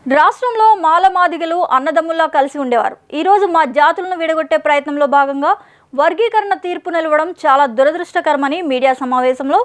రాష్ట్రంలో మాలమాదిగలు అన్నదమ్ముల్లా కలిసి ఉండేవారు. ఈరోజు మా జాతులను విడగొట్టే ప్రయత్నంలో భాగంగా వర్గీకరణ తీర్పు నిలవడం చాలా దురదృష్టకరమని మీడియా సమావేశంలో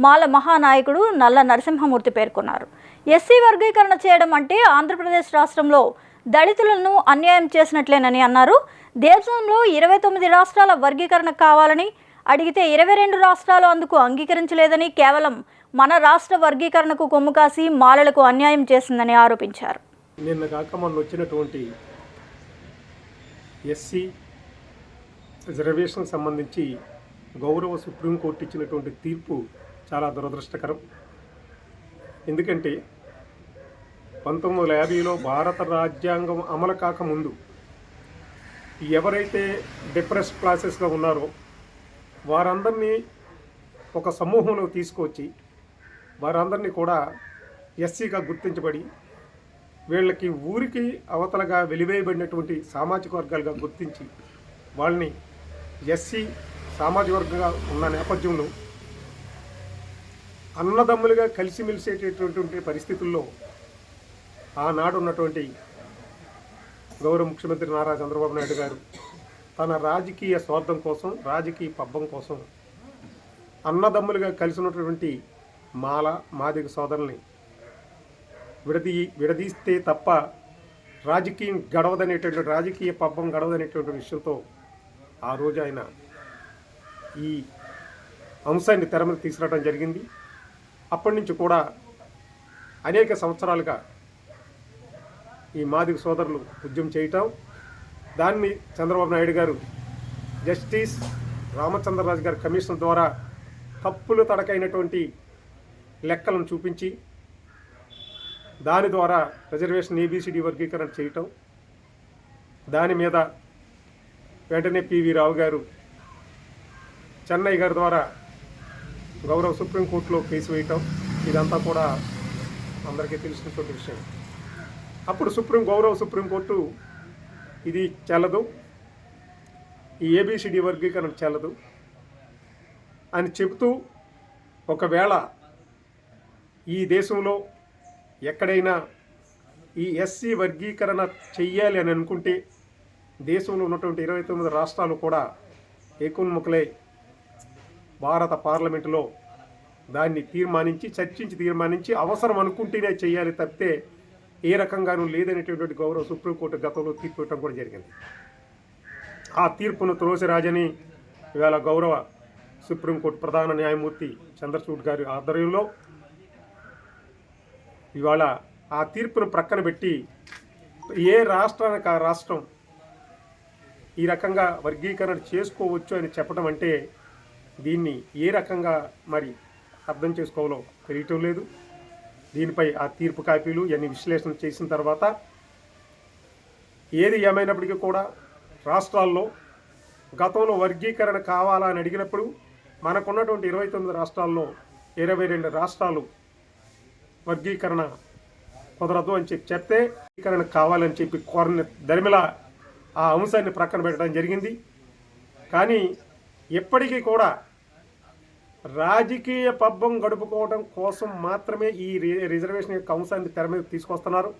మాల మహానాయకుడు నల్ల నరసింహమూర్తి పేర్కొన్నారు. ఎస్సీ వర్గీకరణ చేయడం అంటే ఆంధ్రప్రదేశ్ రాష్ట్రంలో దళితులను అన్యాయం చేసినట్లేనని అన్నారు. దేశంలో 29 రాష్ట్రాల వర్గీకరణ కావాలని అడిగితే 22 రాష్ట్రాలు అందుకు అంగీకరించలేదని, కేవలం మన రాష్ట్ర వర్గీకరణకు కొమ్ము కాసి మాలలకు అన్యాయం చేసిందని ఆరోపించారు. నిన్న కాక మొన్న వచ్చినటువంటి ఎస్సీ రిజర్వేషన్ సంబంధించి గౌరవ సుప్రీంకోర్టు ఇచ్చినటువంటి తీర్పు చాలా దురదృష్టకరం. ఎందుకంటే 1950లో భారత రాజ్యాంగం అమలు కాకముందు ఎవరైతే డిప్రెస్డ్ క్లాసెస్గా ఉన్నారో వారందరినీ ఒక సమూహంలో తీసుకొచ్చి వారందరినీ కూడా ఎస్సీగా గుర్తించబడి వీళ్ళకి ఊరికి అవతలగా వెలివేయబడినటువంటి సామాజిక వర్గాలుగా గుర్తించి వాళ్ళని ఎస్సీ సామాజిక వర్గంగా ఉన్న నేపథ్యంలో అన్నదమ్ములుగా కలిసిమెలిసేటటువంటి పరిస్థితుల్లో ఆనాడు ఉన్నటువంటి గౌరవ ముఖ్యమంత్రి నారా చంద్రబాబు నాయుడు గారు తన రాజకీయ స్వార్థం కోసం, రాజకీయ పబ్బం కోసం అన్నదమ్ములుగా కలిసి ఉన్నటువంటి మాదిగ సోదరుల్ని విడదీస్తే తప్ప రాజకీయం గడవదనేటువంటి, రాజకీయ పబ్బం గడవదనేటువంటి విషయంతో ఆ రోజు ఆయన ఈ అంశాన్ని తెర మీద తీసుకురావడం జరిగింది. అప్పటి నుంచి కూడా అనేక సంవత్సరాలుగా ఈ మాదిగ సోదరులు ఉద్యమం చేయటం, దాన్ని చంద్రబాబు నాయుడు గారు జస్టిస్ రామచంద్రరాజు గారి కమిషన్ ద్వారా తప్పులు తడకైనటువంటి లెక్కలను చూపించి దాని ద్వారా రిజర్వేషన్ ఏబిసిడి వర్గీకరణ చేయటం, దాని మీద వెంటనే పివి రావు గారు చెన్నై గారి ద్వారా గౌరవ సుప్రీంకోర్టులో కేసు వేయటం, ఇదంతా కూడా అందరికీ తెలిసినటువంటి విషయం. అప్పుడు గౌరవ సుప్రీంకోర్టు ఇది చెల్లదు, ఈ ఏబిసిడి వర్గీకరణ చెల్లదు అని చెబుతూ, ఒకవేళ ఈ దేశంలో ఎక్కడైనా ఈ ఎస్సీ వర్గీకరణ చెయ్యాలి అని అనుకుంటే దేశంలో ఉన్నటువంటి 29 రాష్ట్రాలు కూడా ఏకోన్ముఖులై భారత పార్లమెంటులో దాన్ని చర్చించి తీర్మానించి అవసరం అనుకుంటేనే చెయ్యాలి తప్పితే ఏ రకంగానూ లేదనేటటువంటి గౌరవ సుప్రీంకోర్టు గతంలో తీర్పు ఇవ్వడం కూడా జరిగింది. ఆ తీర్పును త్రోసిరాజని ఇవాళ గౌరవ సుప్రీంకోర్టు ప్రధాన న్యాయమూర్తి చంద్రచూడ్ గారి ఆధ్వర్యంలో ఇవాళ ఆ తీర్పును ప్రక్కన పెట్టి ఏ రాష్ట్రానికి ఆ రాష్ట్రం ఈ రకంగా వర్గీకరణ చేసుకోవచ్చు అని చెప్పడం అంటే దీన్ని ఏ రకంగా మరి అర్థం చేసుకోవాలో తెలియటం లేదు. దీనిపై ఆ తీర్పు కాపీలు ఇవన్నీ విశ్లేషణ చేసిన తర్వాత ఏది ఏమైనప్పటికీ కూడా రాష్ట్రాల్లో గతంలో వర్గీకరణ కావాలా అని అడిగినప్పుడు మనకున్నటువంటి 29 రాష్ట్రాల్లో 22 రాష్ట్రాలు వర్గీకరణ కుదరదు అని చెప్తే వర్గీకరణ కావాలని చెప్పి కోరిన దరిమిలా ఆ అంశాన్ని ప్రక్కన పెట్టడం జరిగింది. కానీ ఎప్పటికీ కూడా రాజకీయ పబ్బం గడుపుకోవడం కోసం మాత్రమే ఈ రిజర్వేషన్ యొక్క అంశాన్ని తెర మీద తీసుకొస్తున్నారు.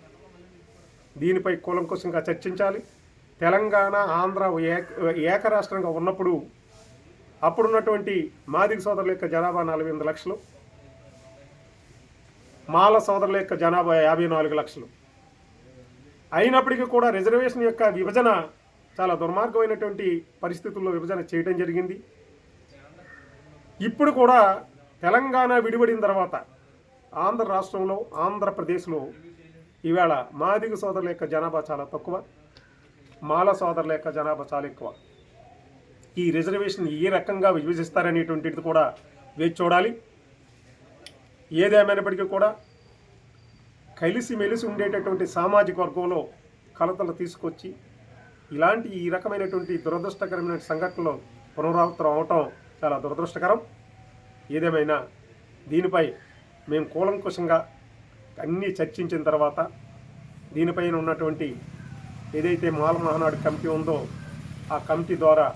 దీనిపై కూలంకషంగా చర్చించాలి. తెలంగాణ, ఆంధ్ర ఏక రాష్ట్రంగా ఉన్నప్పుడు అప్పుడున్నటువంటి మాదిగ సోదరుల యొక్క జనాభా 48 లక్షలు, మాల సోదరుల యొక్క జనాభా 54 లక్షలు అయినప్పటికీ కూడా రిజర్వేషన్ యొక్క విభజన చాలా దుర్మార్గమైనటువంటి పరిస్థితుల్లో విభజన చేయడం జరిగింది. ఇప్పుడు కూడా తెలంగాణ విడిపడిన తర్వాత ఆంధ్ర రాష్ట్రంలో, ఆంధ్రప్రదేశ్లో ఈవేళ మాదిగ సోదరుల యొక్క జనాభా చాలా తక్కువ, మాల సోదరుల యొక్క జనాభా చాలా ఎక్కువ. ఈ రిజర్వేషన్ ఏ రకంగా విభజిస్తారనేటువంటిది కూడా వేచి చూడాలి. ఏదేమైనప్పటికీ కూడా కలిసిమెలిసి ఉండేటటువంటి సామాజిక వర్గంలో కలతలు తీసుకొచ్చి ఇలాంటి ఈ రకమైనటువంటి దురదృష్టకరమైన సంఘటనలు పునరావృతం అవటం చాలా దురదృష్టకరం. ఏదేమైనా దీనిపై మేము కూలంకషంగా అన్నీ చర్చించిన తర్వాత దీనిపైన ఉన్నటువంటి ఏదైతే మాల మహానాడు కమిటీ ఉందో ఆ కమిటీ ద్వారా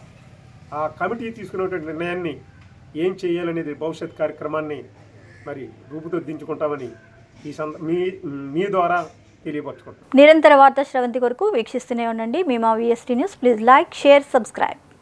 ఆ కమిటీ తీసుకున్నటువంటి నిర్ణయాన్ని ఏం చేయాలనేది భవిష్యత్ కార్యక్రమాన్ని మరి రూపుదిద్దుకుంటామని మీ ద్వారా తెలియపరచుకుంటాం. నిరంతర వార్తా శ్రవంతి కొరకు వీక్షిస్తూనే ఉండండి. మేము VST news. Please like, share, subscribe.